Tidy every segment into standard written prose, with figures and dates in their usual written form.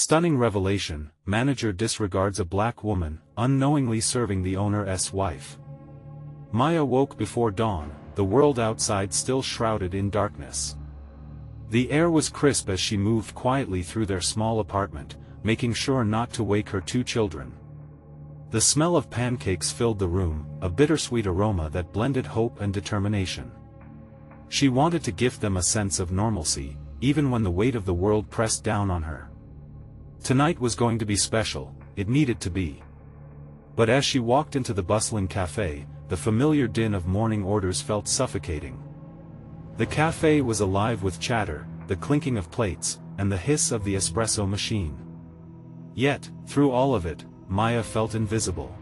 Stunning revelation, manager disregards a black woman, unknowingly serving the owner's wife. Maya woke before dawn, the world outside still shrouded in darkness. The air was crisp as she moved quietly through their small apartment, making sure not to wake her two children. The smell of pancakes filled the room, a bittersweet aroma that blended hope and determination. She wanted to gift them a sense of normalcy, even when the weight of the world pressed down on her. Tonight was going to be special, it needed to be. But as she walked into the bustling café, the familiar din of morning orders felt suffocating. The café was alive with chatter, the clinking of plates, and the hiss of the espresso machine. Yet, through all of it, Maya felt invisible.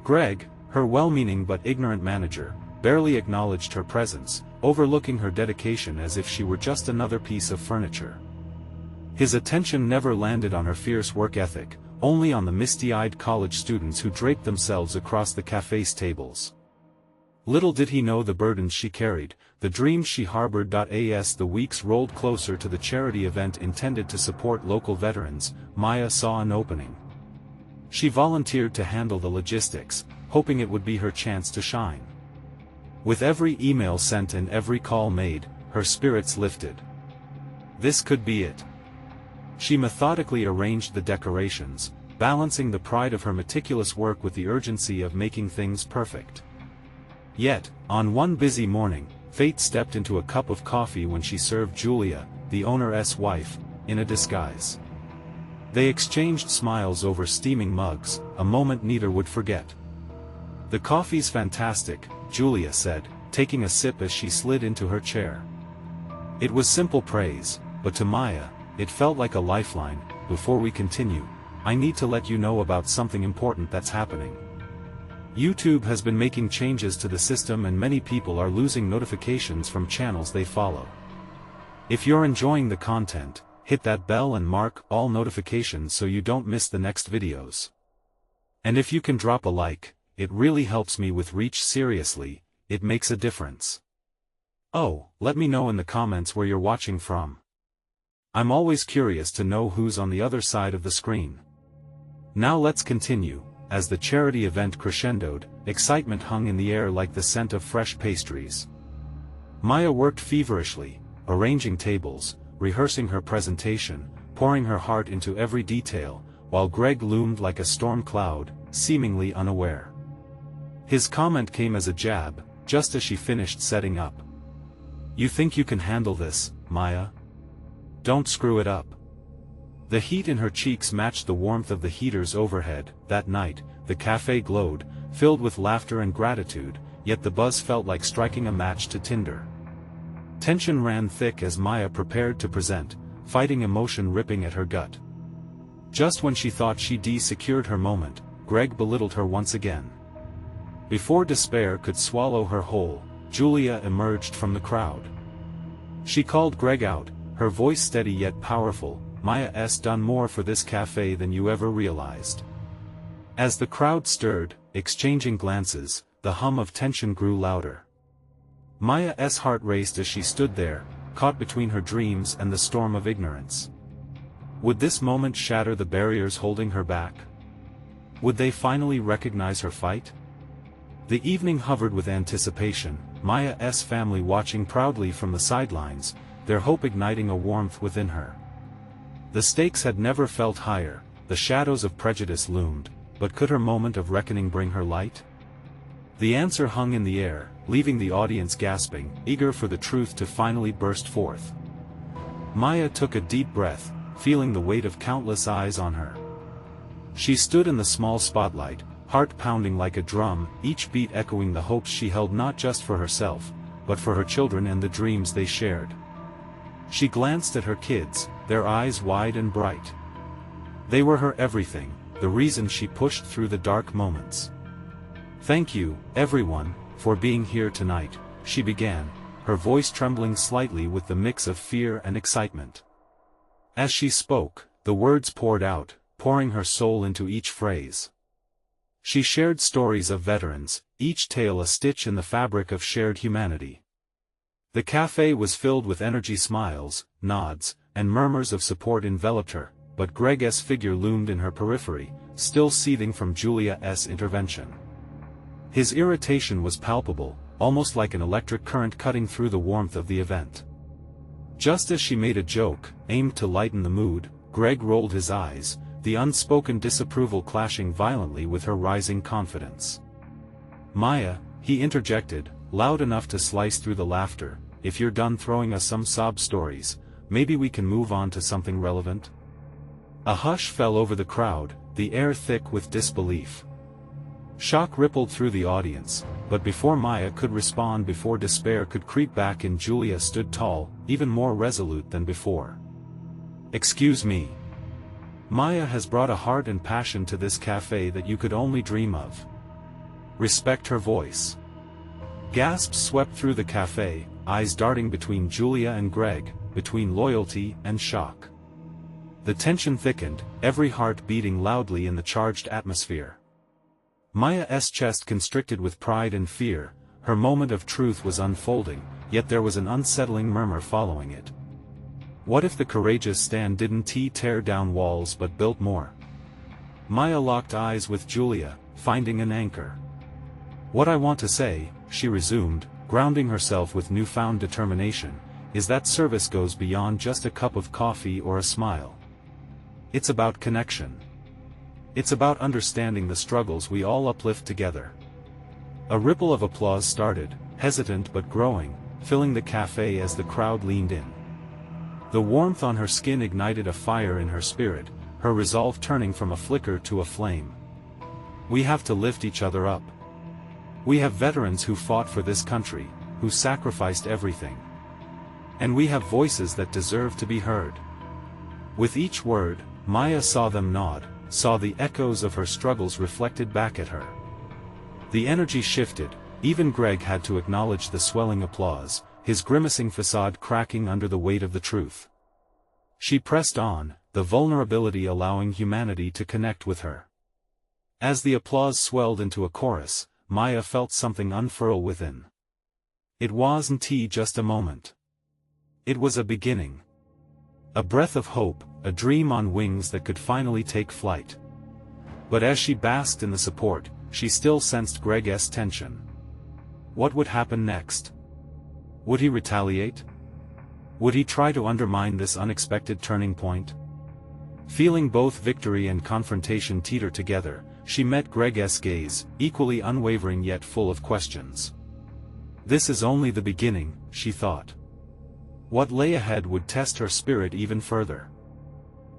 Greg, her well-meaning but ignorant manager, barely acknowledged her presence, overlooking her dedication as if she were just another piece of furniture. His attention never landed on her fierce work ethic, only on the misty-eyed college students who draped themselves across the café's tables. Little did he know the burdens she carried, the dreams she harbored. As the weeks rolled closer to the charity event intended to support local veterans, Maya saw an opening. She volunteered to handle the logistics, hoping it would be her chance to shine. With every email sent and every call made, her spirits lifted. This could be it. She methodically arranged the decorations, balancing the pride of her meticulous work with the urgency of making things perfect. Yet, on one busy morning, fate stepped into a cup of coffee when she served Julia, the owner's wife, in a disguise. They exchanged smiles over steaming mugs, a moment neither would forget. "The coffee's fantastic," Julia said, taking a sip as she slid into her chair. It was simple praise, but to Maya, it felt like a lifeline. "Before we continue, I need to let you know about something important that's happening. YouTube has been making changes to the system and many people are losing notifications from channels they follow. If you're enjoying the content, hit that bell and mark all notifications so you don't miss the next videos. And if you can drop a like, it really helps me with reach. Seriously, it makes a difference. Oh, let me know in the comments where you're watching from. I'm always curious to know who's on the other side of the screen." Now let's continue. As the charity event crescendoed, excitement hung in the air like the scent of fresh pastries. Maya worked feverishly, arranging tables, rehearsing her presentation, pouring her heart into every detail, while Greg loomed like a storm cloud, seemingly unaware. His comment came as a jab, just as she finished setting up. "You think you can handle this, Maya? Don't screw it up." The heat in her cheeks matched the warmth of the heaters overhead. That night, the café glowed, filled with laughter and gratitude, yet the buzz felt like striking a match to tinder. Tension ran thick as Maya prepared to present, fighting emotion ripping at her gut. Just when she thought she'd secured her moment, Greg belittled her once again. Before despair could swallow her whole, Julia emerged from the crowd. She called Greg out, her voice steady yet powerful. "Maya's done more for this cafe than you ever realized." As the crowd stirred, exchanging glances, the hum of tension grew louder. Maya's heart raced as she stood there, caught between her dreams and the storm of ignorance. Would this moment shatter the barriers holding her back? Would they finally recognize her fight? The evening hovered with anticipation, Maya's family watching proudly from the sidelines, their hope igniting a warmth within her. The stakes had never felt higher, the shadows of prejudice loomed, but could her moment of reckoning bring her light? The answer hung in the air, leaving the audience gasping, eager for the truth to finally burst forth. Maya took a deep breath, feeling the weight of countless eyes on her. She stood in the small spotlight, heart pounding like a drum, each beat echoing the hopes she held not just for herself, but for her children and the dreams they shared. She glanced at her kids, their eyes wide and bright. They were her everything, the reason she pushed through the dark moments. "Thank you, everyone, for being here tonight," she began, her voice trembling slightly with the mix of fear and excitement. As she spoke, the words poured out, pouring her soul into each phrase. She shared stories of veterans, each tale a stitch in the fabric of shared humanity. The café was filled with energy. Smiles, nods, and murmurs of support enveloped her, but Greg's figure loomed in her periphery, still seething from Julia's intervention. His irritation was palpable, almost like an electric current cutting through the warmth of the event. Just as she made a joke, aimed to lighten the mood, Greg rolled his eyes, the unspoken disapproval clashing violently with her rising confidence. "Maya," he interjected, loud enough to slice through the laughter, "if you're done throwing us some sob stories, maybe we can move on to something relevant?" A hush fell over the crowd, the air thick with disbelief. Shock rippled through the audience, but before Maya could respond, before despair could creep back in, Julia stood tall, even more resolute than before. "Excuse me. Maya has brought a heart and passion to this cafe that you could only dream of. Respect her voice." Gasps swept through the cafe, eyes darting between Julia and Greg, between loyalty and shock. The tension thickened, every heart beating loudly in the charged atmosphere. Maya's chest constricted with pride and fear, her moment of truth was unfolding, yet there was an unsettling murmur following it. What if the courageous stand didn't tear down walls but built more? Maya locked eyes with Julia, finding an anchor. "What I want to say," she resumed, grounding herself with newfound determination, "is that service goes beyond just a cup of coffee or a smile. It's about connection. It's about understanding the struggles we all uplift together." A ripple of applause started, hesitant but growing, filling the cafe as the crowd leaned in. The warmth on her skin ignited a fire in her spirit, her resolve turning from a flicker to a flame. "We have to lift each other up. We have veterans who fought for this country, who sacrificed everything. And we have voices that deserve to be heard." With each word, Maya saw them nod, saw the echoes of her struggles reflected back at her. The energy shifted, even Greg had to acknowledge the swelling applause, his grimacing facade cracking under the weight of the truth. She pressed on, the vulnerability allowing humanity to connect with her. As the applause swelled into a chorus, Maya felt something unfurl within. It wasn't just a moment. It was a beginning. A breath of hope, a dream on wings that could finally take flight. But as she basked in the support, she still sensed Greg's tension. What would happen next? Would he retaliate? Would he try to undermine this unexpected turning point? Feeling both victory and confrontation teeter together, she met Greg's gaze, equally unwavering yet full of questions. This is only the beginning, she thought. What lay ahead would test her spirit even further.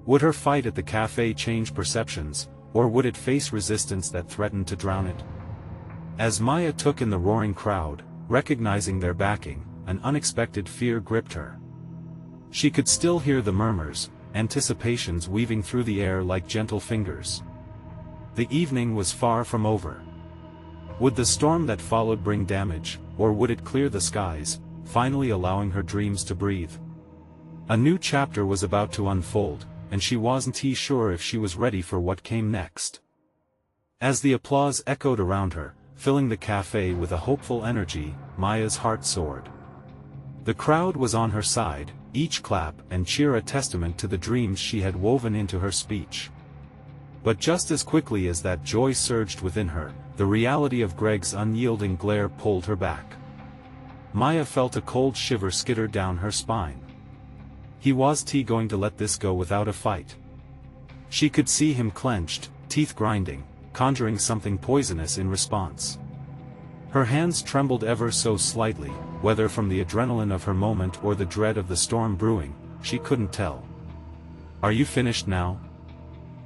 Would her fight at the cafe change perceptions, or would it face resistance that threatened to drown it? As Maya took in the roaring crowd, recognizing their backing, an unexpected fear gripped her. She could still hear the murmurs, anticipations weaving through the air like gentle fingers. The evening was far from over. Would the storm that followed bring damage, or would it clear the skies, finally allowing her dreams to breathe? A new chapter was about to unfold, and she wasn't sure if she was ready for what came next. As the applause echoed around her, filling the cafe with a hopeful energy, Maya's heart soared. The crowd was on her side, each clap and cheer a testament to the dreams she had woven into her speech. But just as quickly as that joy surged within her, the reality of Greg's unyielding glare pulled her back. Maya felt a cold shiver skitter down her spine. He was going to let this go without a fight. She could see him clenched, teeth grinding, conjuring something poisonous in response. Her hands trembled ever so slightly, whether from the adrenaline of her moment or the dread of the storm brewing, she couldn't tell. "Are you finished now?"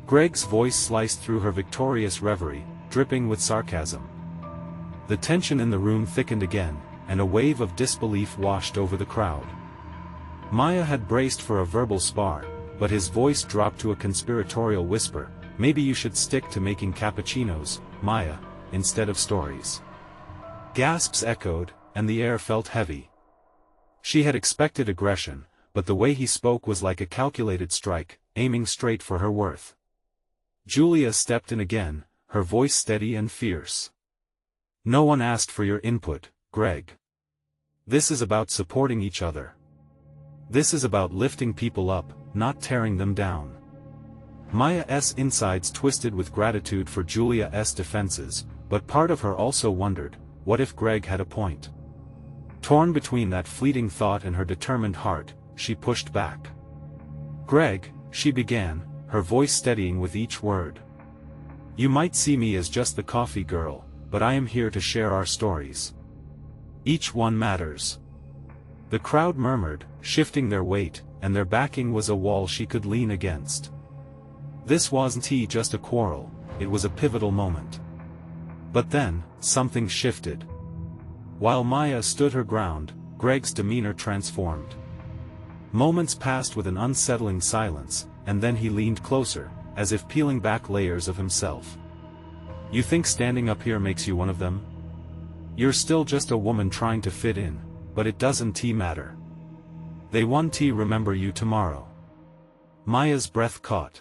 Greg's voice sliced through her victorious reverie, dripping with sarcasm. The tension in the room thickened again, and a wave of disbelief washed over the crowd. Maya had braced for a verbal spar, but his voice dropped to a conspiratorial whisper, "Maybe you should stick to making cappuccinos, Maya, instead of stories." Gasps echoed, and the air felt heavy. She had expected aggression, but the way he spoke was like a calculated strike, aiming straight for her worth. Julia stepped in again, her voice steady and fierce. "No one asked for your input, Greg. This is about supporting each other. This is about lifting people up, not tearing them down. Maya's insides twisted with gratitude for Julia's defenses, but part of her also wondered, what if Greg had a point? Torn between that fleeting thought and her determined heart, she pushed back. "Greg," she began, her voice steadying with each word. "You might see me as just the coffee girl, but I am here to share our stories. Each one matters." The crowd murmured, shifting their weight, and their backing was a wall she could lean against. This wasn't just a quarrel, it was a pivotal moment. But then, something shifted. While Maya stood her ground, Greg's demeanor transformed. Moments passed with an unsettling silence, and then he leaned closer, as if peeling back layers of himself. "You think standing up here makes you one of them? You're still just a woman trying to fit in, but it doesn't matter. They won't remember you tomorrow." Maya's breath caught.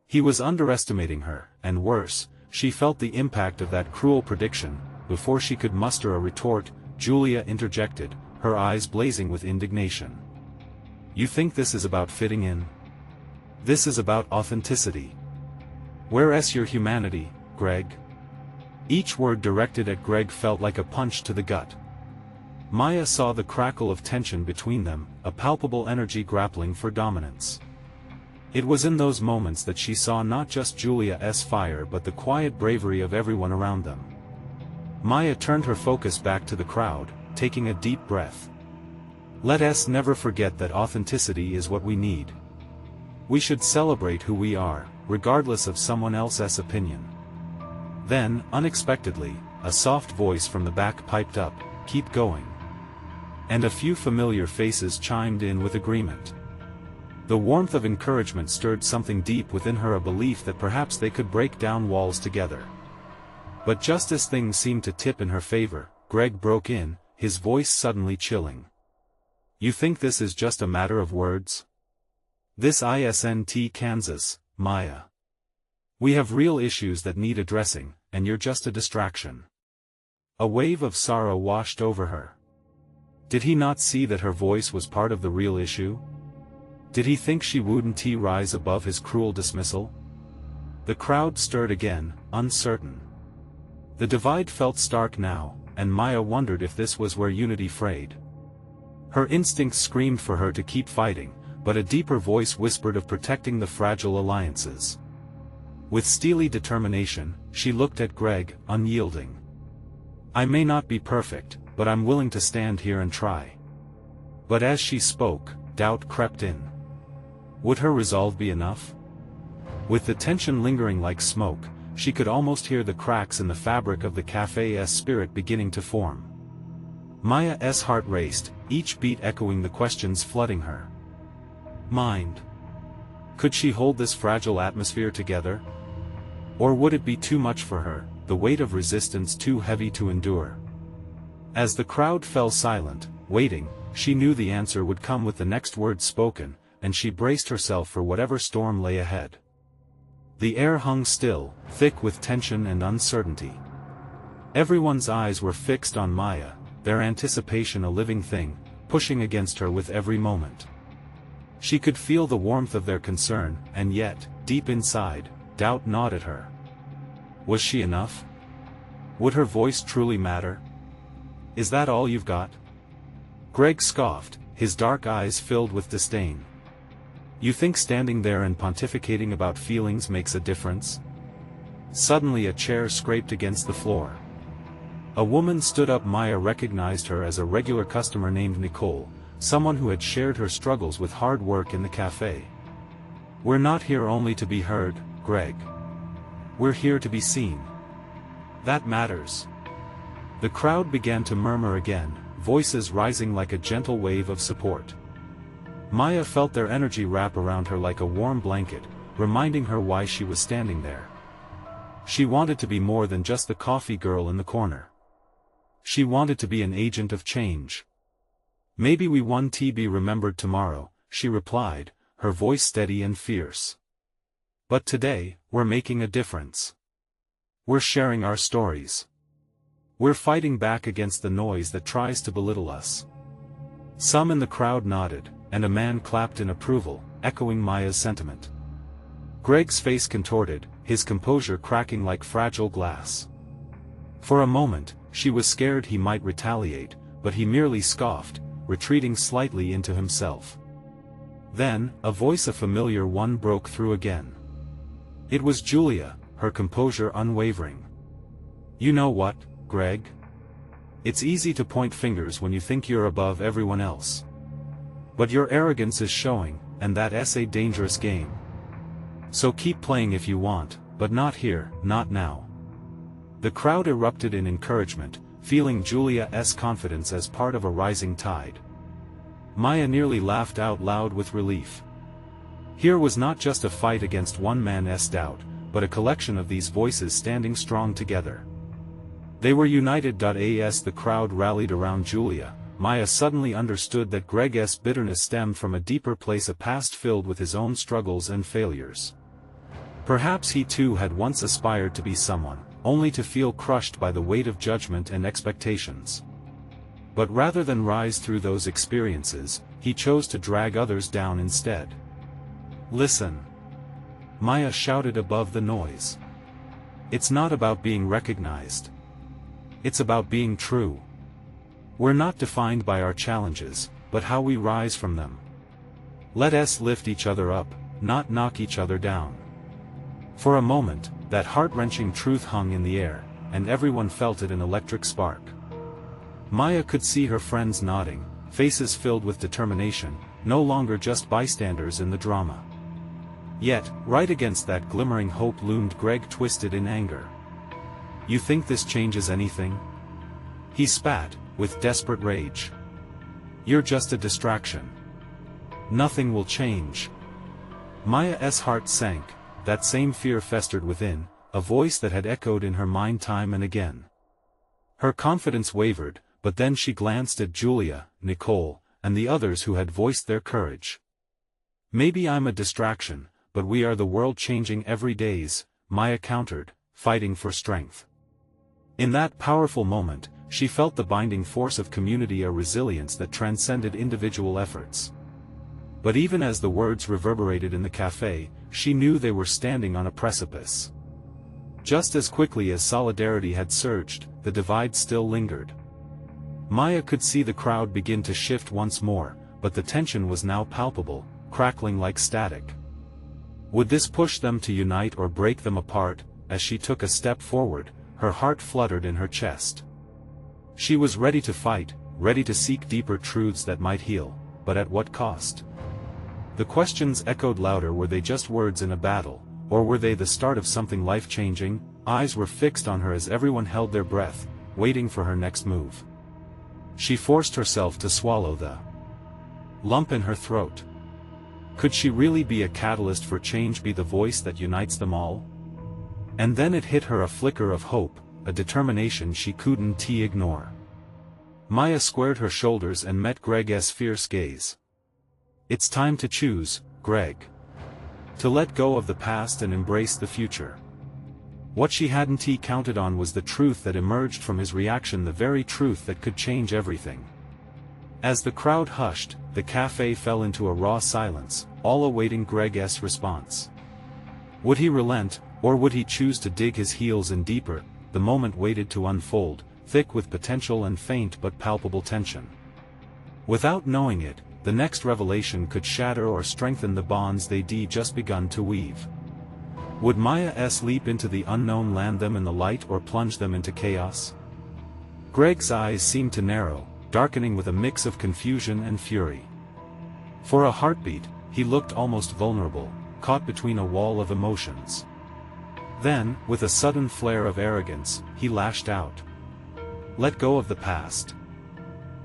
He was underestimating her, and worse, she felt the impact of that cruel prediction. Before she could muster a retort, Julia interjected, her eyes blazing with indignation. "You think this is about fitting in? This is about authenticity. Where's your humanity, Greg?" Each word directed at Greg felt like a punch to the gut. Maya saw the crackle of tension between them, a palpable energy grappling for dominance. It was in those moments that she saw not just Julia's fire but the quiet bravery of everyone around them. Maya turned her focus back to the crowd, taking a deep breath. "Let us never forget that authenticity is what we need. We should celebrate who we are, regardless of someone else's opinion." Then, unexpectedly, a soft voice from the back piped up, "Keep going." And a few familiar faces chimed in with agreement. The warmth of encouragement stirred something deep within her, a belief that perhaps they could break down walls together. But just as things seemed to tip in her favor, Greg broke in, his voice suddenly chilling. "You think this is just a matter of words? This isn't Kansas, Maya. We have real issues that need addressing, and you're just a distraction." A wave of sorrow washed over her. Did he not see that her voice was part of the real issue? Did he think she wouldn't rise above his cruel dismissal? The crowd stirred again, uncertain. The divide felt stark now, and Maya wondered if this was where unity frayed. Her instincts screamed for her to keep fighting, but a deeper voice whispered of protecting the fragile alliances. With steely determination, she looked at Greg, unyielding. "I may not be perfect, but I'm willing to stand here and try." But as she spoke, doubt crept in. Would her resolve be enough? With the tension lingering like smoke, she could almost hear the cracks in the fabric of the café's spirit beginning to form. Maya's heart raced, each beat echoing the questions flooding her mind. Could she hold this fragile atmosphere together? Or would it be too much for her, the weight of resistance too heavy to endure? As the crowd fell silent, waiting, she knew the answer would come with the next word spoken, and she braced herself for whatever storm lay ahead. The air hung still, thick with tension and uncertainty. Everyone's eyes were fixed on Maya, their anticipation a living thing, pushing against her with every moment. She could feel the warmth of their concern, and yet, deep inside, doubt gnawed at her. Was she enough? Would her voice truly matter? "Is that all you've got?" Greg scoffed, his dark eyes filled with disdain. "You think standing there and pontificating about feelings makes a difference?" Suddenly a chair scraped against the floor. A woman stood up. Maya recognized her as a regular customer named Nicole, someone who had shared her struggles with hard work in the café. "We're not here only to be heard, Greg. We're here to be seen. That matters." The crowd began to murmur again, voices rising like a gentle wave of support. Maya felt their energy wrap around her like a warm blanket, reminding her why she was standing there. She wanted to be more than just the coffee girl in the corner. She wanted to be an agent of change. "Maybe we won't be remembered tomorrow," she replied, her voice steady and fierce. "But today, we're making a difference. We're sharing our stories. We're fighting back against the noise that tries to belittle us." Some in the crowd nodded, and a man clapped in approval, echoing Maya's sentiment. Greg's face contorted, his composure cracking like fragile glass. For a moment, she was scared he might retaliate, but he merely scoffed, retreating slightly into himself. Then, a voice, a familiar one, broke through again. It was Julia, her composure unwavering. "You know what, Greg? It's easy to point fingers when you think you're above everyone else. But your arrogance is showing, and that's a dangerous game. So keep playing if you want, but not here, not now." The crowd erupted in encouragement, feeling Julia's confidence as part of a rising tide. Maya nearly laughed out loud with relief. Here was not just a fight against one man's doubt, but a collection of these voices standing strong together. They were united. As the crowd rallied around Julia, Maya suddenly understood that Greg's bitterness stemmed from a deeper place, a past filled with his own struggles and failures. Perhaps he too had once aspired to be someone, only to feel crushed by the weight of judgment and expectations. But rather than rise through those experiences, he chose to drag others down instead. "Listen!" Maya shouted above the noise. "It's not about being recognized. It's about being true. We're not defined by our challenges, but how we rise from them. Let us lift each other up, not knock each other down." For a moment, that heart-wrenching truth hung in the air, and everyone felt it, an electric spark. Maya could see her friends nodding, faces filled with determination, no longer just bystanders in the drama. Yet, right against that glimmering hope loomed Greg, twisted in anger. "You think this changes anything?" He spat, with desperate rage. "You're just a distraction. Nothing will change." Maya's heart sank, that same fear festered within, a voice that had echoed in her mind time and again. Her confidence wavered, but then she glanced at Julia, Nicole, and the others who had voiced their courage. "Maybe I'm a distraction, but we are the world changing every days," Maya countered, fighting for strength. In that powerful moment, she felt the binding force of community, a resilience that transcended individual efforts. But even as the words reverberated in the café, she knew they were standing on a precipice. Just as quickly as solidarity had surged, the divide still lingered. Maya could see the crowd begin to shift once more, but the tension was now palpable, crackling like static. Would this push them to unite or break them apart? As she took a step forward, her heart fluttered in her chest. She was ready to fight, ready to seek deeper truths that might heal, but at what cost? The questions echoed louder. Were they just words in a battle, or were they the start of something life-changing? Eyes were fixed on her as everyone held their breath, waiting for her next move. She forced herself to swallow the lump in her throat. Could she really be a catalyst for change, be the voice that unites them all? And then it hit her, a flicker of hope, a determination she couldn't ignore. Maya squared her shoulders and met Greg's fierce gaze. "It's time to choose, Greg. To let go of the past and embrace the future." What she hadn't counted on was the truth that emerged from his reaction, the very truth that could change everything. As the crowd hushed, the café fell into a raw silence, all awaiting Greg's response. Would he relent, or would he choose to dig his heels in deeper? The moment waited to unfold, thick with potential and faint but palpable tension. Without knowing it, the next revelation could shatter or strengthen the bonds they'd just begun to weave. Would Maya's leap into the unknown land them in the light or plunge them into chaos? Greg's eyes seemed to narrow, darkening with a mix of confusion and fury. For a heartbeat, he looked almost vulnerable, caught between a wall of emotions. Then, with a sudden flare of arrogance, he lashed out. "Let go of the past,"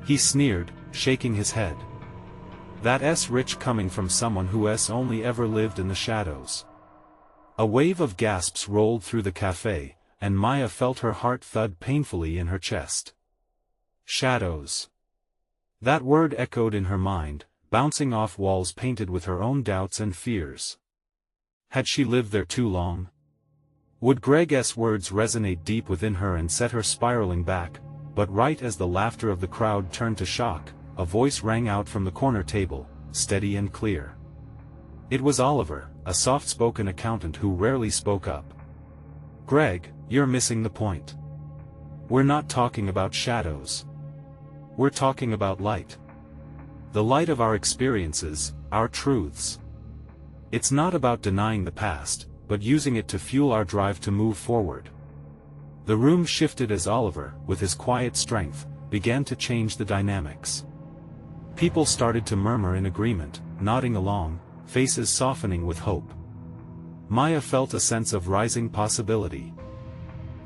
he sneered, shaking his head. That's rich coming from someone who's only ever lived in the shadows. A wave of gasps rolled through the café, and Maya felt her heart thud painfully in her chest. Shadows. That word echoed in her mind, bouncing off walls painted with her own doubts and fears. Had she lived there too long? Would Greg's words resonate deep within her and set her spiraling back? But right as the laughter of the crowd turned to shock, a voice rang out from the corner table, steady and clear. It was Oliver, a soft-spoken accountant who rarely spoke up. "Greg, you're missing the point. We're not talking about shadows. We're talking about light. The light of our experiences, our truths. It's not about denying the past, but using it to fuel our drive to move forward." The room shifted as Oliver, with his quiet strength, began to change the dynamics. People started to murmur in agreement, nodding along, faces softening with hope. Maya felt a sense of rising possibility.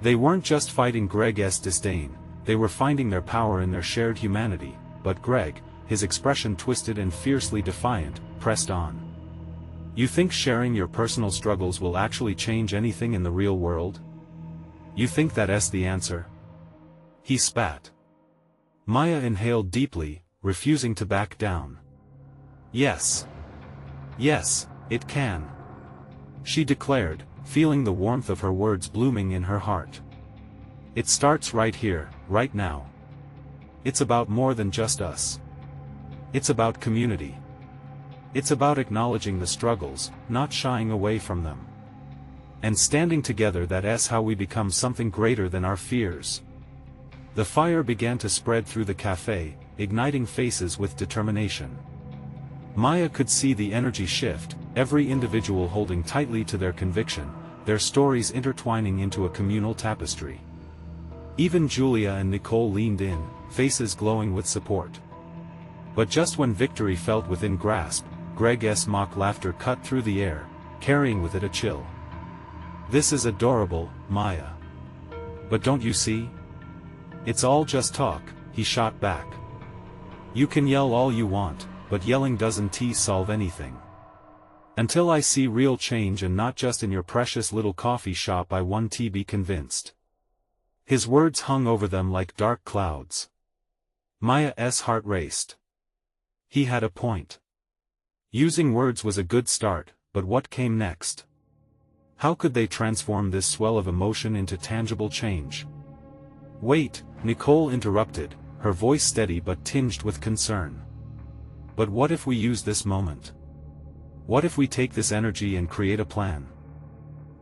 They weren't just fighting Greg's disdain, they were finding their power in their shared humanity, but Greg, his expression twisted and fiercely defiant, pressed on. "You think sharing your personal struggles will actually change anything in the real world? You think that's the answer?" He spat. Maya inhaled deeply, refusing to back down. "Yes. Yes, it can," she declared, feeling the warmth of her words blooming in her heart. "It starts right here, right now. It's about more than just us. It's about community. It's about acknowledging the struggles, not shying away from them. And standing together, that's how we become something greater than our fears." The fire began to spread through the café, igniting faces with determination. Maya could see the energy shift, every individual holding tightly to their conviction, their stories intertwining into a communal tapestry. Even Julia and Nicole leaned in, faces glowing with support. But just when victory felt within grasp, Greg's mock laughter cut through the air, carrying with it a chill. "This is adorable, Maya. But don't you see? It's all just talk," he shot back. "You can yell all you want, but yelling doesn't solve anything. Until I see real change, and not just in your precious little coffee shop, I won't be convinced." His words hung over them like dark clouds. Maya's heart raced. He had a point. Using words was a good start, but what came next? How could they transform this swell of emotion into tangible change? "Wait," Nicole interrupted, her voice steady but tinged with concern. "But what if we use this moment? What if we take this energy and create a plan?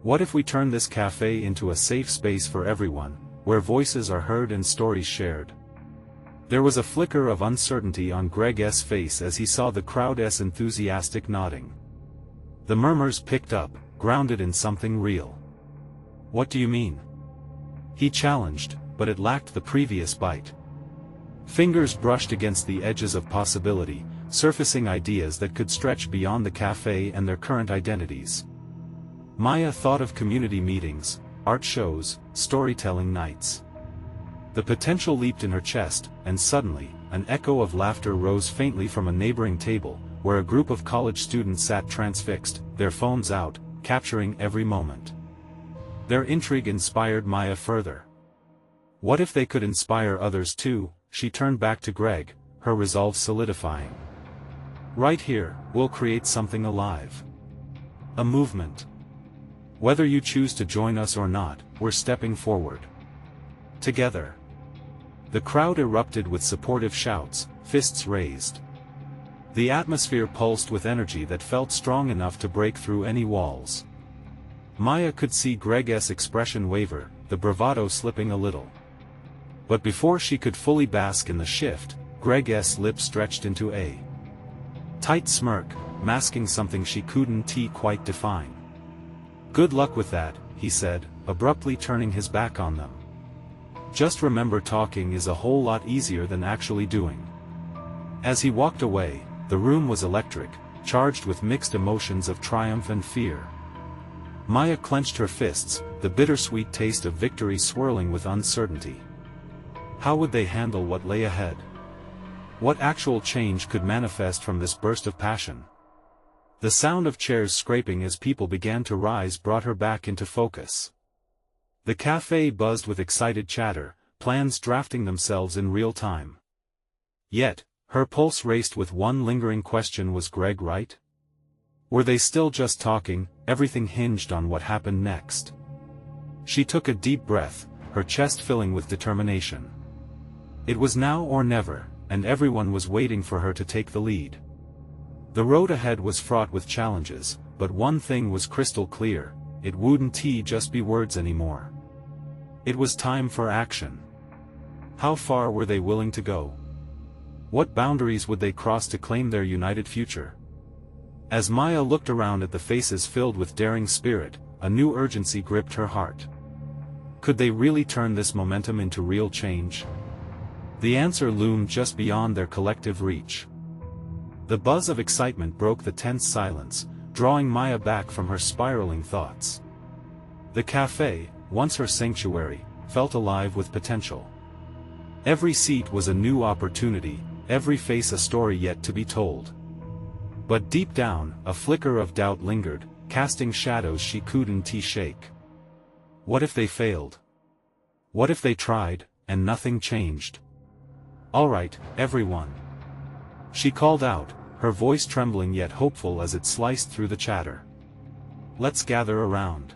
What if we turn this cafe into a safe space for everyone, where voices are heard and stories shared?" There was a flicker of uncertainty on Greg's face as he saw the crowd's enthusiastic nodding. The murmurs picked up, grounded in something real. "What do you mean?" he challenged, but it lacked the previous bite. Fingers brushed against the edges of possibility, surfacing ideas that could stretch beyond the cafe and their current identities. Maya thought of community meetings, art shows, storytelling nights. The potential leaped in her chest, and suddenly, an echo of laughter rose faintly from a neighboring table, where a group of college students sat transfixed, their phones out, capturing every moment. Their intrigue inspired Maya further. What if they could inspire others too? She turned back to Greg, her resolve solidifying. "Right here, we'll create something alive. A movement. Whether you choose to join us or not, we're stepping forward. Together." The crowd erupted with supportive shouts, fists raised. The atmosphere pulsed with energy that felt strong enough to break through any walls. Maya could see Greg's expression waver, the bravado slipping a little. But before she could fully bask in the shift, Greg's lips stretched into a tight smirk, masking something she couldn't quite define. "Good luck with that," he said, abruptly turning his back on them. "Just remember, talking is a whole lot easier than actually doing." As he walked away, the room was electric, charged with mixed emotions of triumph and fear. Maya clenched her fists, the bittersweet taste of victory swirling with uncertainty. How would they handle what lay ahead? What actual change could manifest from this burst of passion? The sound of chairs scraping as people began to rise brought her back into focus. The cafe buzzed with excited chatter, plans drafting themselves in real time. Yet, her pulse raced with one lingering question: was Greg right? Were they still just talking? Everything hinged on what happened next. She took a deep breath, her chest filling with determination. It was now or never, and everyone was waiting for her to take the lead. The road ahead was fraught with challenges, but one thing was crystal clear: it wouldn't just be words anymore. It was time for action. How far were they willing to go? What boundaries would they cross to claim their united future? As Maya looked around at the faces filled with daring spirit, a new urgency gripped her heart. Could they really turn this momentum into real change? The answer loomed just beyond their collective reach. The buzz of excitement broke the tense silence, drawing Maya back from her spiraling thoughts. The café, once her sanctuary, felt alive with potential. Every seat was a new opportunity, every face a story yet to be told. But deep down, a flicker of doubt lingered, casting shadows she couldn't shake. What if they failed? What if they tried, and nothing changed? "All right, everyone," she called out, her voice trembling yet hopeful as it sliced through the chatter. "Let's gather around.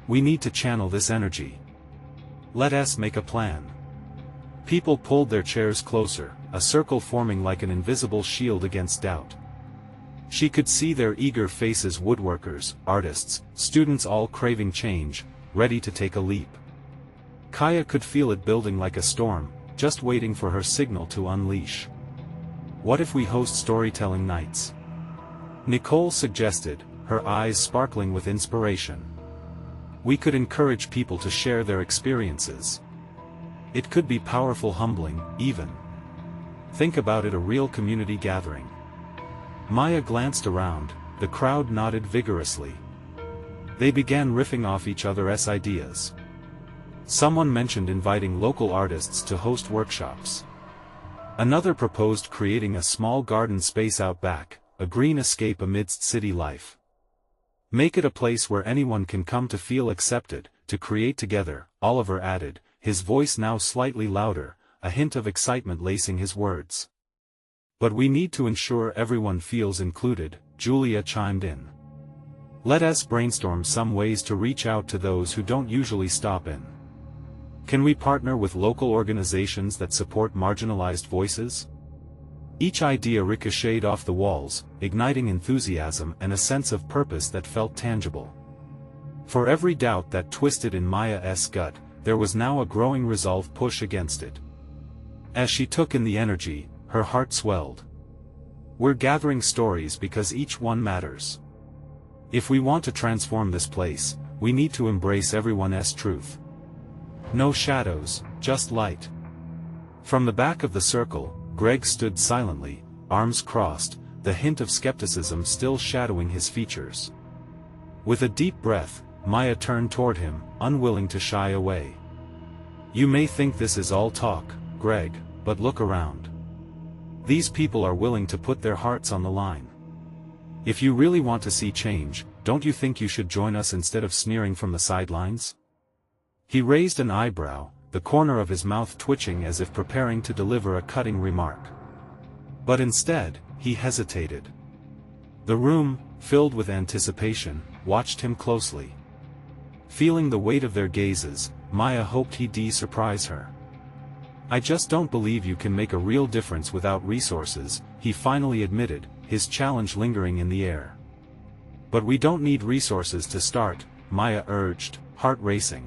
We need to channel this energy. Let us make a plan." People pulled their chairs closer, a circle forming like an invisible shield against doubt. She could see their eager faces: woodworkers, artists, students, all craving change, ready to take a leap. Kaya could feel it building like a storm, just waiting for her signal to unleash. "What if we host storytelling nights?" Nicole suggested, her eyes sparkling with inspiration. "We could encourage people to share their experiences. It could be powerful, humbling, even. Think about it, a real community gathering." Maya glanced around, the crowd nodded vigorously. They began riffing off each other's ideas. Someone mentioned inviting local artists to host workshops. Another proposed creating a small garden space out back, a green escape amidst city life. "Make it a place where anyone can come to feel accepted, to create together," Oliver added, his voice now slightly louder, a hint of excitement lacing his words. "But we need to ensure everyone feels included," Julia chimed in. "Let us brainstorm some ways to reach out to those who don't usually stop in. Can we partner with local organizations that support marginalized voices?" Each idea ricocheted off the walls, igniting enthusiasm and a sense of purpose that felt tangible. For every doubt that twisted in Maya's gut, there was now a growing resolve push against it. As she took in the energy, her heart swelled. "We're gathering stories because each one matters. If we want to transform this place, we need to embrace everyone's truth. No shadows, just light." From the back of the circle, Greg stood silently, arms crossed, the hint of skepticism still shadowing his features. With a deep breath, Maya turned toward him, unwilling to shy away. "You may think this is all talk, Greg, but look around. These people are willing to put their hearts on the line. If you really want to see change, don't you think you should join us instead of sneering from the sidelines?" He raised an eyebrow, the corner of his mouth twitching as if preparing to deliver a cutting remark. But instead, he hesitated. The room, filled with anticipation, watched him closely. Feeling the weight of their gazes, Maya hoped he'd surprise her. "I just don't believe you can make a real difference without resources," he finally admitted, his challenge lingering in the air. "But we don't need resources to start," Maya urged, heart racing.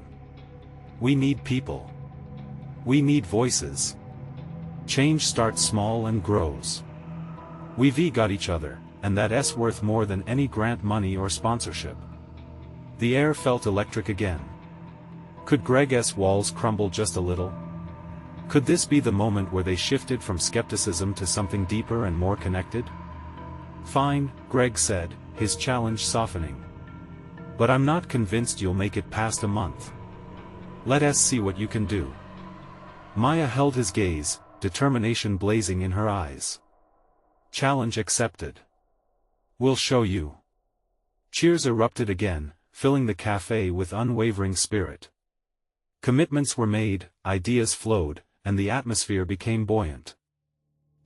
"We need people. We need voices. Change starts small and grows. We've got each other, and that's worth more than any grant money or sponsorship." The air felt electric again. Could Greg's walls crumble just a little? Could this be the moment where they shifted from skepticism to something deeper and more connected? "Fine," Greg said, his challenge softening. "But I'm not convinced you'll make it past a month. Let us see what you can do." Maya held his gaze, determination blazing in her eyes. "Challenge accepted. We'll show you." Cheers erupted again, filling the café with unwavering spirit. Commitments were made, ideas flowed, and the atmosphere became buoyant.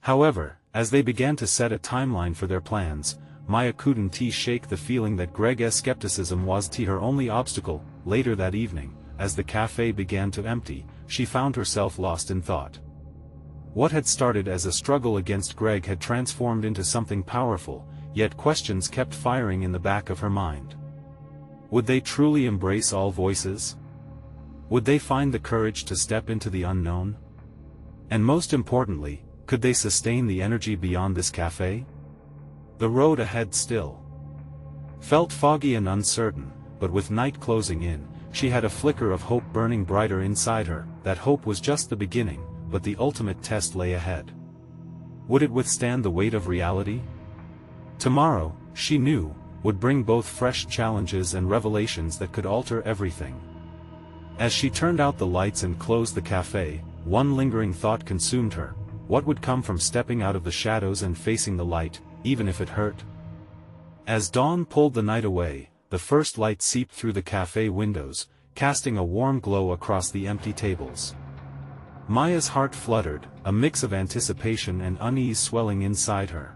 However, as they began to set a timeline for their plans, Maya couldn't shake the feeling that Greg's skepticism was her only obstacle. Later that evening, as the café began to empty, she found herself lost in thought. What had started as a struggle against Greg had transformed into something powerful, yet questions kept firing in the back of her mind. Would they truly embrace all voices? Would they find the courage to step into the unknown? And most importantly, could they sustain the energy beyond this café? The road ahead still felt foggy and uncertain, but with night closing in, she had a flicker of hope burning brighter inside her. That hope was just the beginning, but the ultimate test lay ahead. Would it withstand the weight of reality? Tomorrow, she knew, would bring both fresh challenges and revelations that could alter everything. As she turned out the lights and closed the café, one lingering thought consumed her. What would come from stepping out of the shadows and facing the light, even if it hurt? As dawn pulled the night away, the first light seeped through the café windows, casting a warm glow across the empty tables. Maya's heart fluttered, a mix of anticipation and unease swelling inside her.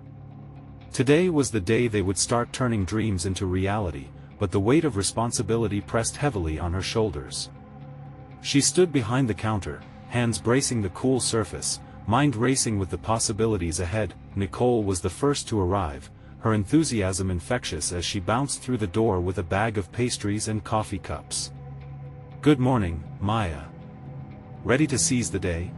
Today was the day they would start turning dreams into reality, but the weight of responsibility pressed heavily on her shoulders. She stood behind the counter, hands bracing the cool surface, mind racing with the possibilities ahead. Nicole was the first to arrive, her enthusiasm infectious as she bounced through the door with a bag of pastries and coffee cups. "Good morning, Maya. Ready to seize the day?"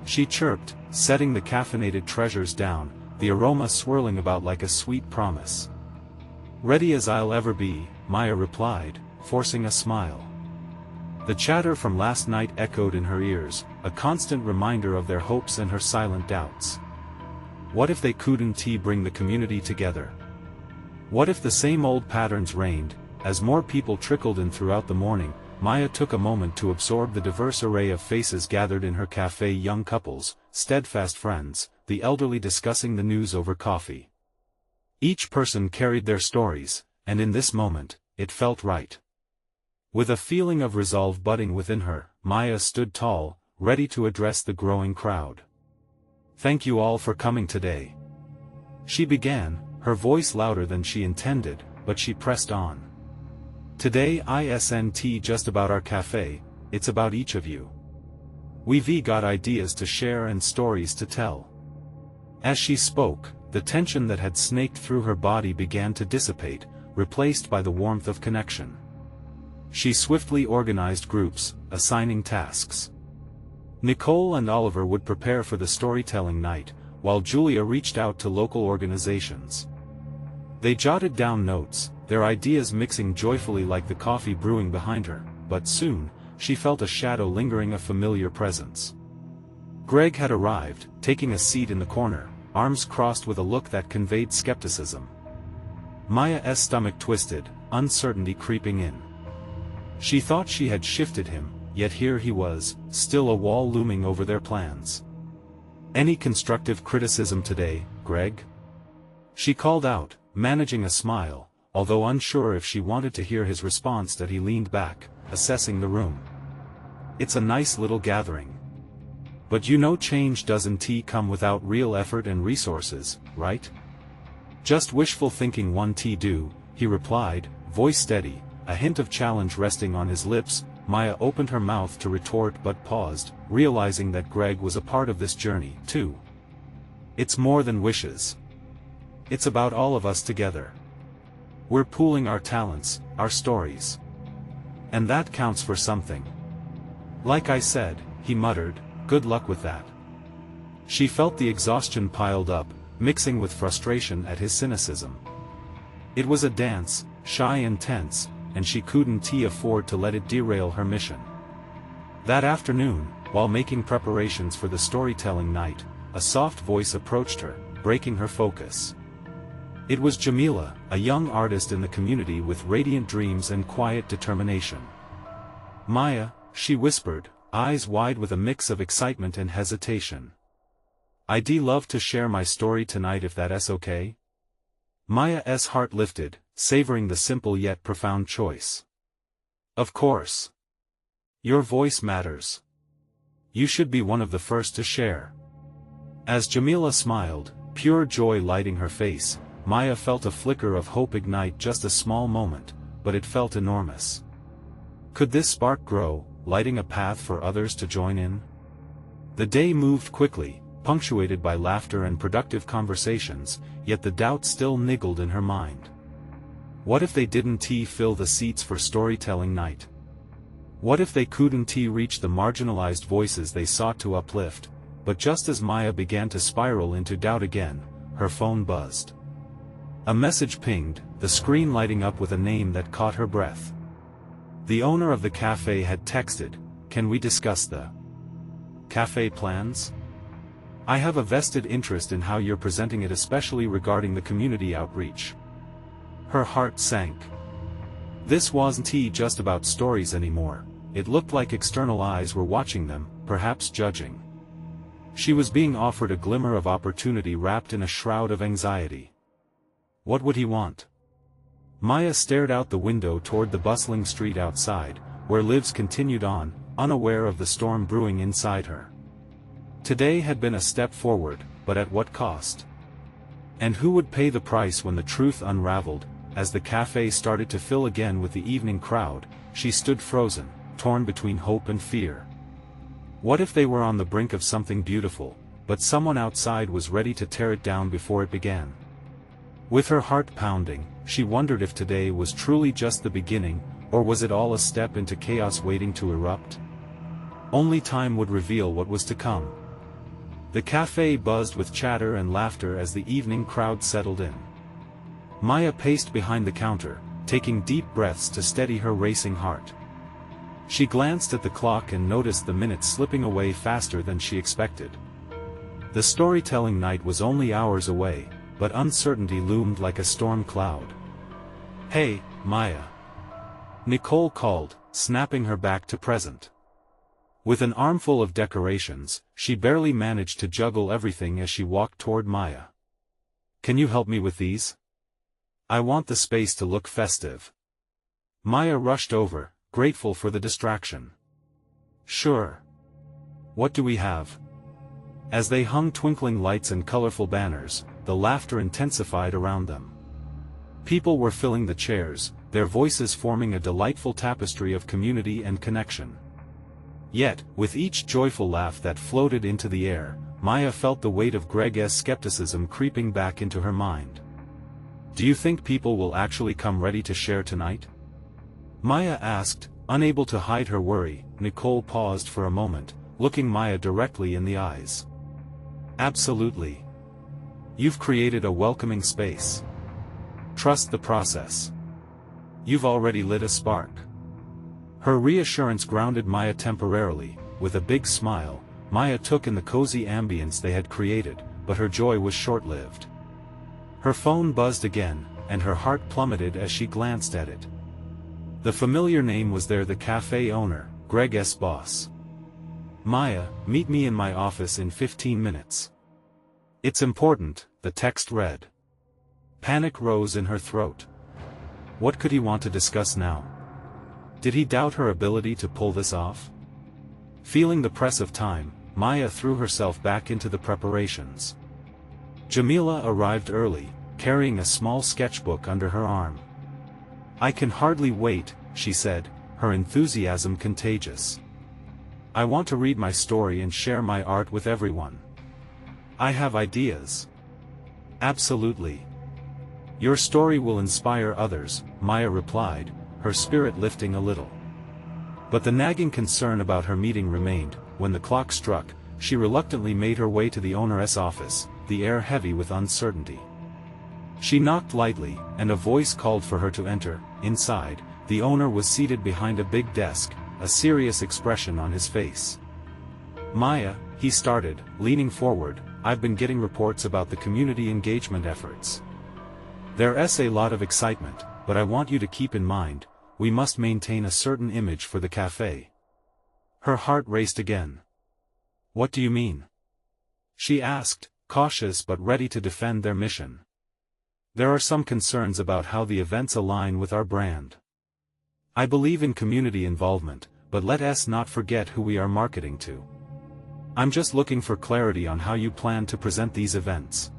she chirped, setting the caffeinated treasures down, the aroma swirling about like a sweet promise. "Ready as I'll ever be," Maya replied, forcing a smile. The chatter from last night echoed in her ears, a constant reminder of their hopes and her silent doubts. What if they couldn't bring the community together? What if the same old patterns reigned? As more people trickled in throughout the morning, Maya took a moment to absorb the diverse array of faces gathered in her cafe. Young couples, steadfast friends, the elderly discussing the news over coffee. Each person carried their stories, and in this moment, it felt right. With a feeling of resolve budding within her, Maya stood tall, ready to address the growing crowd. "Thank you all for coming today," she began, her voice louder than she intended, but she pressed on. "Today isn't just about our cafe, it's about each of you. We've got ideas to share and stories to tell." As she spoke, the tension that had snaked through her body began to dissipate, replaced by the warmth of connection. She swiftly organized groups, assigning tasks. Nicole and Oliver would prepare for the storytelling night, while Julia reached out to local organizations. They jotted down notes, their ideas mixing joyfully like the coffee brewing behind her, but soon, she felt a shadow lingering, a familiar presence. Greg had arrived, taking a seat in the corner, arms crossed with a look that conveyed skepticism. Maya's stomach twisted, uncertainty creeping in. She thought she had shifted him, yet here he was, still a wall looming over their plans. "Any constructive criticism today, Greg?" she called out, managing a smile, although unsure if she wanted to hear his response. That he leaned back, assessing the room. "It's a nice little gathering. But you know change doesn't come without real effort and resources, right?" "Just wishful thinking won't do," he replied, voice steady, a hint of challenge resting on his lips. Maya opened her mouth to retort but paused, realizing that Greg was a part of this journey, too. "It's more than wishes. It's about all of us together. We're pooling our talents, our stories. And that counts for something." "Like I said," he muttered, "good luck with that." She felt the exhaustion piled up, mixing with frustration at his cynicism. It was a dance, shy and tense, and she couldn't afford to let it derail her mission. That afternoon, while making preparations for the storytelling night, a soft voice approached her, breaking her focus. It was Jamila, a young artist in the community with radiant dreams and quiet determination. "Maya," she whispered, eyes wide with a mix of excitement and hesitation. "I'd love to share my story tonight if that's okay." Maya's heart lifted, savoring the simple yet profound choice. "Of course. Your voice matters. You should be one of the first to share." As Jamila smiled, pure joy lighting her face, Maya felt a flicker of hope ignite. Just a small moment, but it felt enormous. Could this spark grow, lighting a path for others to join in? The day moved quickly, punctuated by laughter and productive conversations, yet the doubt still niggled in her mind. What if they didn't fill the seats for storytelling night? What if they couldn't reach the marginalized voices they sought to uplift? But just as Maya began to spiral into doubt again, her phone buzzed. A message pinged, the screen lighting up with a name that caught her breath. The owner of the cafe had texted, "Can we discuss the cafe plans? I have a vested interest in how you're presenting it, especially regarding the community outreach." Her heart sank. This wasn't just about stories anymore. It looked like external eyes were watching them, perhaps judging. She was being offered a glimmer of opportunity wrapped in a shroud of anxiety. What would he want? Maya stared out the window toward the bustling street outside, where lives continued on, unaware of the storm brewing inside her. Today had been a step forward, but at what cost? And who would pay the price when the truth unraveled? As the cafe started to fill again with the evening crowd, she stood frozen, torn between hope and fear. What if they were on the brink of something beautiful, but someone outside was ready to tear it down before it began? With her heart pounding, she wondered if today was truly just the beginning, or was it all a step into chaos waiting to erupt? Only time would reveal what was to come. The cafe buzzed with chatter and laughter as the evening crowd settled in. Maya paced behind the counter, taking deep breaths to steady her racing heart. She glanced at the clock and noticed the minutes slipping away faster than she expected. The storytelling night was only hours away, but uncertainty loomed like a storm cloud. "Hey, Maya," Nicole called, snapping her back to present. With an armful of decorations, she barely managed to juggle everything as she walked toward Maya. "Can you help me with these? I want the space to look festive." Maya rushed over, grateful for the distraction. "Sure. What do we have?" As they hung twinkling lights and colorful banners, the laughter intensified around them. People were filling the chairs, their voices forming a delightful tapestry of community and connection. Yet, with each joyful laugh that floated into the air, Maya felt the weight of Greg's skepticism creeping back into her mind. "Do you think people will actually come ready to share tonight?" Maya asked, unable to hide her worry. Nicole paused for a moment, looking Maya directly in the eyes. "Absolutely. You've created a welcoming space. Trust the process. You've already lit a spark." Her reassurance grounded Maya temporarily. With a big smile, Maya took in the cozy ambience they had created, but her joy was short-lived. Her phone buzzed again, and her heart plummeted as she glanced at it. The familiar name was there, the cafe owner, Greg's boss. "Maya, meet me in my office in 15 minutes. It's important," the text read. Panic rose in her throat. What could he want to discuss now? Did he doubt her ability to pull this off? Feeling the press of time, Maya threw herself back into the preparations. Jamila arrived early, carrying a small sketchbook under her arm. "I can hardly wait," she said, her enthusiasm contagious. "I want to read my story and share my art with everyone. I have ideas." "Absolutely. Your story will inspire others," Maya replied, her spirit lifting a little. But the nagging concern about her meeting remained. When the clock struck, she reluctantly made her way to the owner's office, the air heavy with uncertainty. She knocked lightly, and a voice called for her to enter. Inside, the owner was seated behind a big desk, a serious expression on his face. "Maya," he started, leaning forward, "I've been getting reports about the community engagement efforts. There's a lot of excitement, but I want you to keep in mind, we must maintain a certain image for the cafe." Her heart raced again. "What do you mean?" she asked, cautious but ready to defend their mission. "There are some concerns about how the events align with our brand. I believe in community involvement, but let us not forget who we are marketing to. I'm just looking for clarity on how you plan to present these events."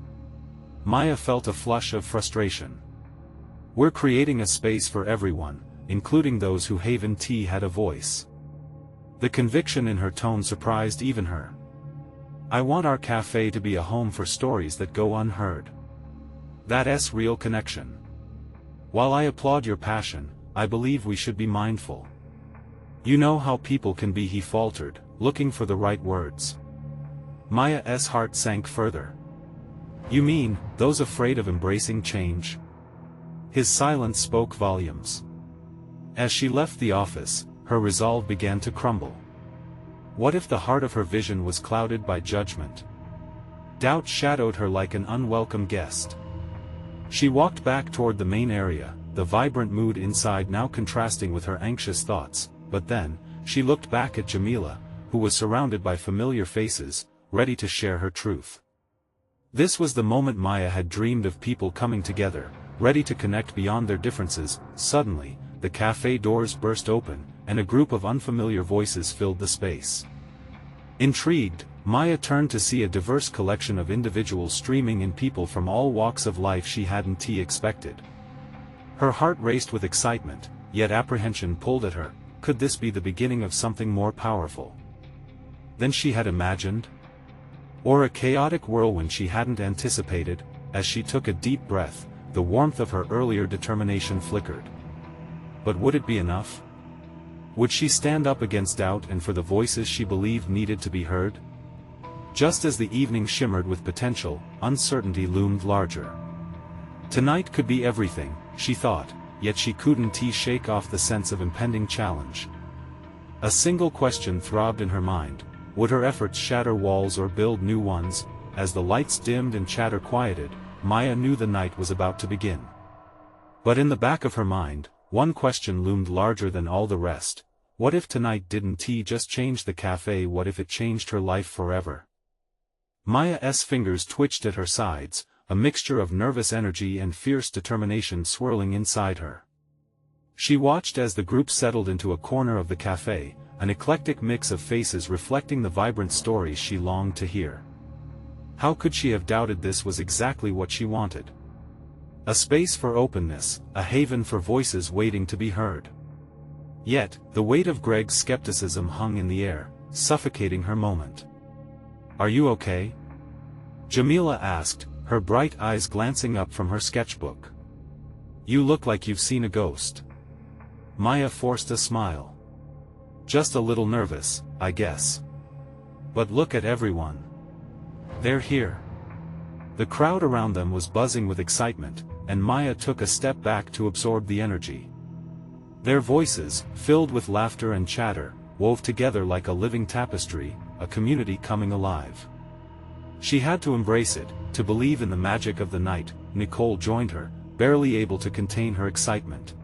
Maya felt a flush of frustration. "We're creating a space for everyone, including those who haven't had a voice." The conviction in her tone surprised even her. I want our cafe to be a home for stories that go unheard. That's real connection. While I applaud your passion, I believe we should be mindful. You know how people can be, he faltered, looking for the right words. Maya's heart sank further. You mean, those afraid of embracing change? His silence spoke volumes. As she left the office, her resolve began to crumble. What if the heart of her vision was clouded by judgment? Doubt shadowed her like an unwelcome guest. She walked back toward the main area, the vibrant mood inside now contrasting with her anxious thoughts, but then, she looked back at Jamila, who was surrounded by familiar faces, ready to share her truth. This was the moment Maya had dreamed of, people coming together, ready to connect beyond their differences. Suddenly, the cafe doors burst open, and a group of unfamiliar voices filled the space. Intrigued, Maya turned to see a diverse collection of individuals streaming in, people from all walks of life she hadn't expected. Her heart raced with excitement, yet apprehension pulled at her. Could this be the beginning of something more powerful than she had imagined? Or a chaotic whirlwind she hadn't anticipated? As she took a deep breath, the warmth of her earlier determination flickered. But would it be enough? Would she stand up against doubt and for the voices she believed needed to be heard? Just as the evening shimmered with potential, uncertainty loomed larger. Tonight could be everything, she thought, yet she couldn't shake off the sense of impending challenge. A single question throbbed in her mind: would her efforts shatter walls or build new ones? As the lights dimmed and chatter quieted, Maya knew the night was about to begin. But in the back of her mind, one question loomed larger than all the rest. What if tonight didn't just change the cafe? What if it changed her life forever? Maya's fingers twitched at her sides, a mixture of nervous energy and fierce determination swirling inside her. She watched as the group settled into a corner of the cafe, an eclectic mix of faces reflecting the vibrant stories she longed to hear. How could she have doubted this was exactly what she wanted? A space for openness, a haven for voices waiting to be heard. Yet, the weight of Greg's skepticism hung in the air, suffocating her moment. Are you okay? Jamila asked, her bright eyes glancing up from her sketchbook. You look like you've seen a ghost. Maya forced a smile. Just a little nervous, I guess. But look at everyone. They're here. The crowd around them was buzzing with excitement, and Maya took a step back to absorb the energy. Their voices, filled with laughter and chatter, wove together like a living tapestry, a community coming alive. She had to embrace it, to believe in the magic of the night. Nicole joined her, barely able to contain her excitement.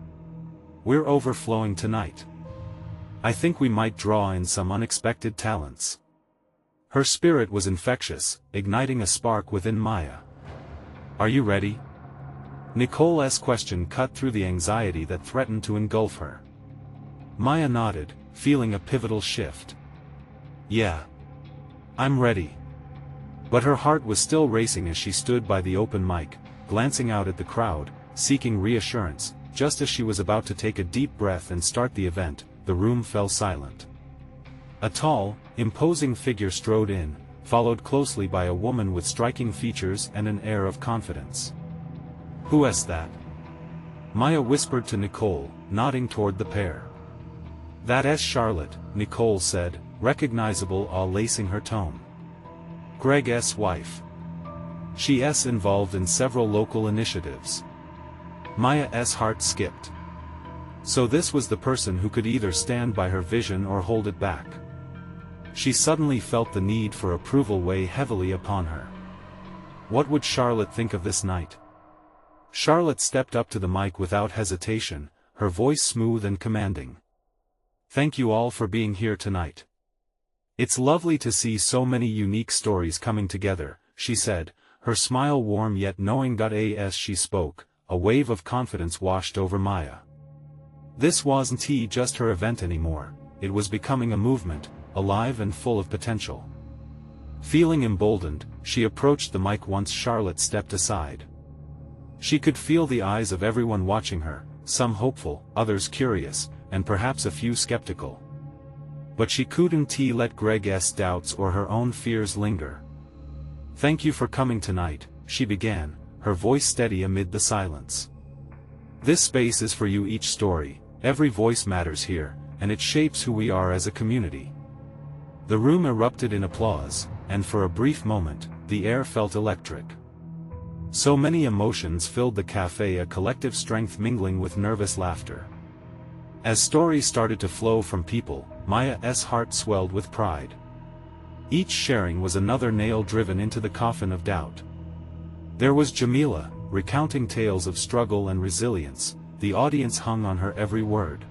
We're overflowing tonight. I think we might draw in some unexpected talents. Her spirit was infectious, igniting a spark within Maya. Are you ready? Nicole's question cut through the anxiety that threatened to engulf her. Maya nodded, feeling a pivotal shift. Yeah. I'm ready. But her heart was still racing as she stood by the open mic, glancing out at the crowd, seeking reassurance. Just as she was about to take a deep breath and start the event, the room fell silent. A tall, imposing figure strode in, followed closely by a woman with striking features and an air of confidence. Who is that? Maya whispered to Nicole, nodding toward the pair. That's Charlotte, Nicole said, recognizable awe lacing her tone. Greg's wife. She's involved in several local initiatives. Maya's heart skipped. So this was the person who could either stand by her vision or hold it back. She suddenly felt the need for approval weigh heavily upon her. What would Charlotte think of this night? Charlotte stepped up to the mic without hesitation, her voice smooth and commanding. Thank you all for being here tonight. It's lovely to see so many unique stories coming together, she said, her smile warm yet knowing. As she spoke, a wave of confidence washed over Maya. This wasn't just her event anymore, it was becoming a movement, alive and full of potential. Feeling emboldened, she approached the mic once Charlotte stepped aside. She could feel the eyes of everyone watching her, some hopeful, others curious, and perhaps a few skeptical. But she couldn't let Greg's doubts or her own fears linger. "Thank you for coming tonight," she began, her voice steady amid the silence. "This space is for you. Each story, every voice matters here, and it shapes who we are as a community." The room erupted in applause, and for a brief moment, the air felt electric. So many emotions filled the café, a collective strength mingling with nervous laughter. As stories started to flow from people, Maya's heart swelled with pride. Each sharing was another nail driven into the coffin of doubt. There was Jamila, recounting tales of struggle and resilience. The audience hung on her every word.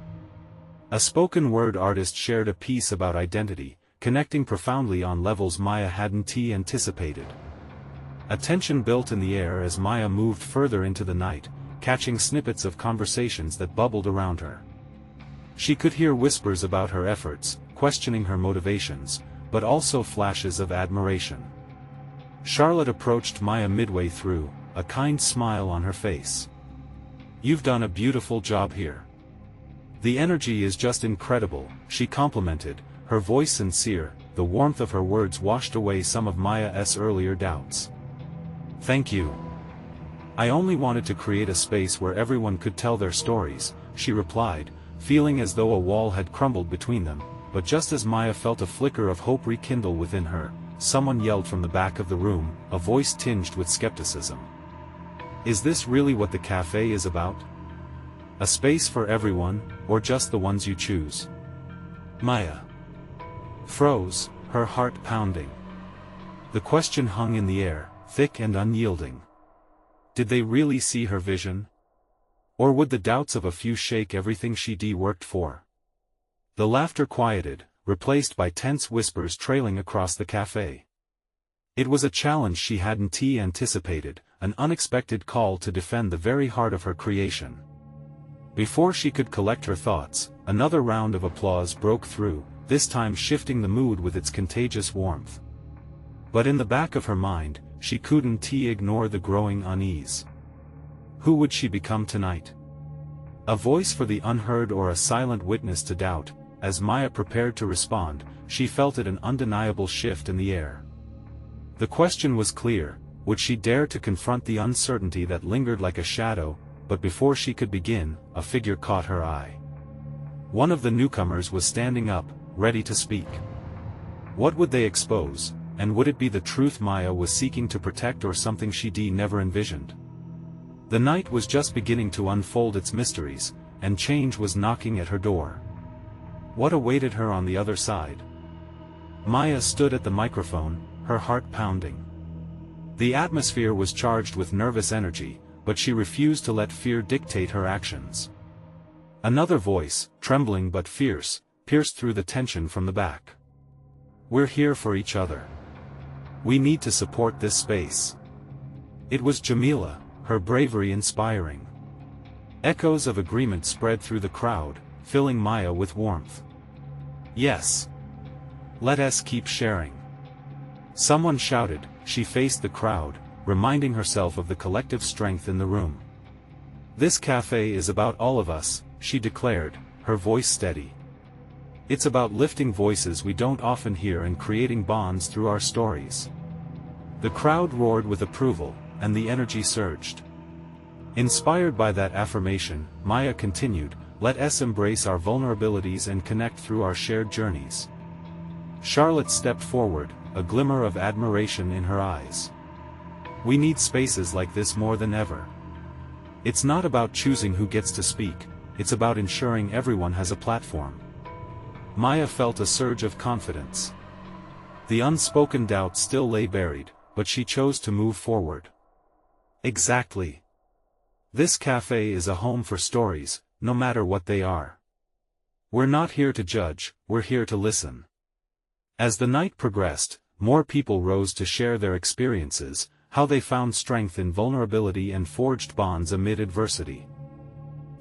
A spoken word artist shared a piece about identity, connecting profoundly on levels Maya hadn't anticipated. A tension built in the air as Maya moved further into the night, catching snippets of conversations that bubbled around her. She could hear whispers about her efforts, questioning her motivations, but also flashes of admiration. Charlotte approached Maya midway through, a kind smile on her face. "You've done a beautiful job here. The energy is just incredible," she complimented, her voice sincere. The warmth of her words washed away some of Maya's earlier doubts. "Thank you. I only wanted to create a space where everyone could tell their stories," she replied, feeling as though a wall had crumbled between them. But just as Maya felt a flicker of hope rekindle within her, someone yelled from the back of the room, a voice tinged with skepticism. "Is this really what the café is about? A space for everyone, or just the ones you choose?" Maya froze, her heart pounding. The question hung in the air, thick and unyielding. Did they really see her vision? Or would the doubts of a few shake everything she'd worked for? The laughter quieted, replaced by tense whispers trailing across the café. It was a challenge she hadn't anticipated, an unexpected call to defend the very heart of her creation. Before she could collect her thoughts, another round of applause broke through, this time shifting the mood with its contagious warmth. But in the back of her mind, she couldn't ignore the growing unease. Who would she become tonight? A voice for the unheard or a silent witness to doubt? As Maya prepared to respond, she felt it, an undeniable shift in the air. The question was clear: would she dare to confront the uncertainty that lingered like a shadow? But before she could begin, a figure caught her eye. One of the newcomers was standing up, ready to speak. What would they expose, and would it be the truth Maya was seeking to protect, or something she'd never envisioned? The night was just beginning to unfold its mysteries, and change was knocking at her door. What awaited her on the other side? Maya stood at the microphone, her heart pounding. The atmosphere was charged with nervous energy, but she refused to let fear dictate her actions. Another voice, trembling but fierce, pierced through the tension from the back. "We're here for each other. We need to support this space." It was Jamila, her bravery inspiring. Echoes of agreement spread through the crowd, filling Maya with warmth. "Yes. Let us keep sharing." Someone shouted. She faced the crowd, reminding herself of the collective strength in the room. "This café is about all of us," she declared, her voice steady. "It's about lifting voices we don't often hear and creating bonds through our stories." The crowd roared with approval, and the energy surged. Inspired by that affirmation, Maya continued, "Let us embrace our vulnerabilities and connect through our shared journeys." Charlotte stepped forward, a glimmer of admiration in her eyes. "We need spaces like this more than ever. It's not about choosing who gets to speak, it's about ensuring everyone has a platform." Maya felt a surge of confidence. The unspoken doubt still lay buried, but she chose to move forward. "Exactly. This café is a home for stories, no matter what they are. We're not here to judge, we're here to listen." As the night progressed, more people rose to share their experiences, how they found strength in vulnerability and forged bonds amid adversity.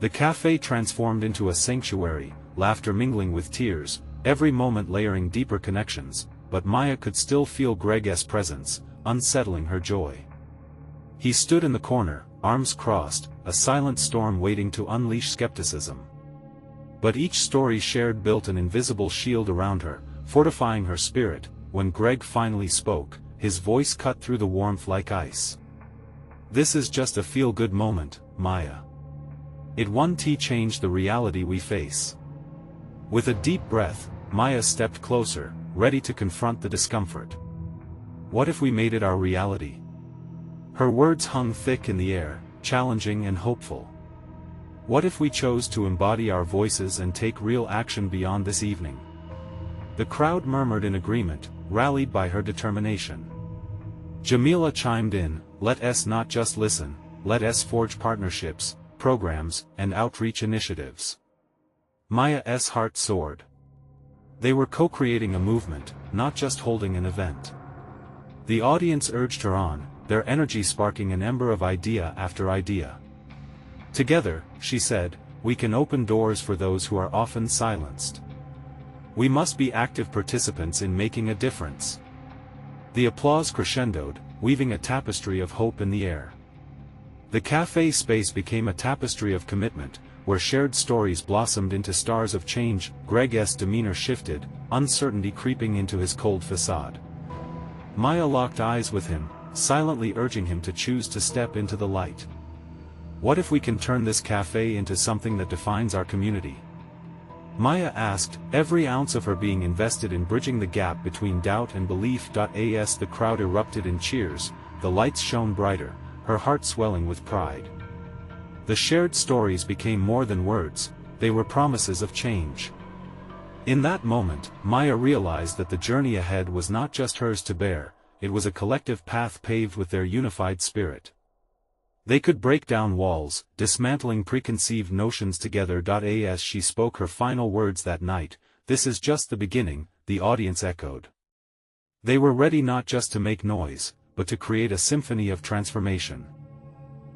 The café transformed into a sanctuary, laughter mingling with tears, every moment layering deeper connections, but Maya could still feel Greg's presence, unsettling her joy. He stood in the corner, arms crossed, a silent storm waiting to unleash skepticism. But each story shared built an invisible shield around her, fortifying her spirit. When Greg finally spoke, his voice cut through the warmth like ice. "This is just a feel-good moment, Maya. It won't change the reality we face." With a deep breath, Maya stepped closer, ready to confront the discomfort. "What if we made it our reality?" Her words hung thick in the air, challenging and hopeful. "What if we chose to embody our voices and take real action beyond this evening?" The crowd murmured in agreement, rallied by her determination. Jamila chimed in, "Let us not just listen, let us forge partnerships, programs, and outreach initiatives." Maya's heart soared. They were co-creating a movement, not just holding an event. The audience urged her on, their energy sparking an ember of idea after idea. "Together," she said, "we can open doors for those who are often silenced. We must be active participants in making a difference." The applause crescendoed, weaving a tapestry of hope in the air. The café space became a tapestry of commitment, where shared stories blossomed into stars of change. Greg's demeanor shifted, uncertainty creeping into his cold facade. Maya locked eyes with him, silently urging him to choose to step into the light. "What if we can turn this café into something that defines our community?" Maya asked, every ounce of her being invested in bridging the gap between doubt and belief. As the crowd erupted in cheers, the lights shone brighter, her heart swelling with pride. The shared stories became more than words, they were promises of change. In that moment, Maya realized that the journey ahead was not just hers to bear, it was a collective path paved with their unified spirit. They could break down walls, dismantling preconceived notions together. As she spoke her final words that night, "This is just the beginning," the audience echoed. They were ready not just to make noise, but to create a symphony of transformation.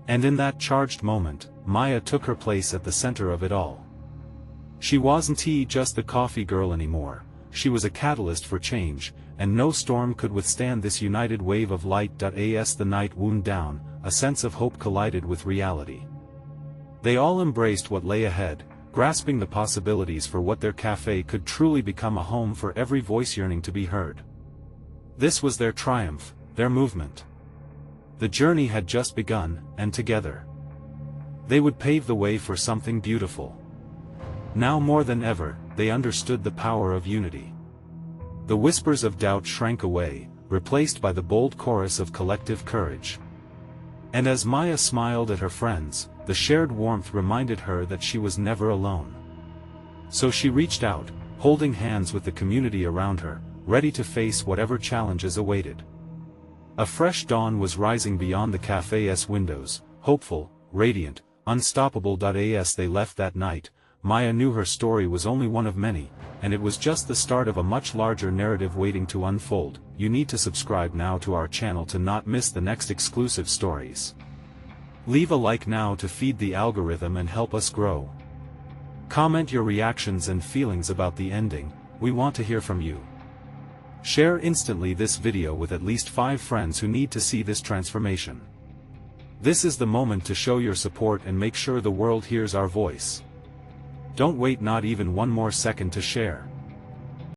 And in that charged moment, Maya took her place at the center of it all. She wasn't just the coffee girl anymore, she was a catalyst for change, and no storm could withstand this united wave of light. As the night wound down, a sense of hope collided with reality. They all embraced what lay ahead, grasping the possibilities for what their café could truly become, a home for every voice yearning to be heard. This was their triumph, their movement. The journey had just begun, and together they would pave the way for something beautiful. Now more than ever, they understood the power of unity. The whispers of doubt shrank away, replaced by the bold chorus of collective courage. And as Maya smiled at her friends, the shared warmth reminded her that she was never alone. So she reached out, holding hands with the community around her, ready to face whatever challenges awaited. A fresh dawn was rising beyond the café's windows, hopeful, radiant, unstoppable. As they left that night, Maya knew her story was only one of many, and it was just the start of a much larger narrative waiting to unfold. You need to subscribe now to our channel to not miss the next exclusive stories. Leave a like now to feed the algorithm and help us grow. Comment your reactions and feelings about the ending, we want to hear from you. Share instantly this video with at least 5 friends who need to see this transformation. This is the moment to show your support and make sure the world hears our voice. Don't wait not even one more second to share.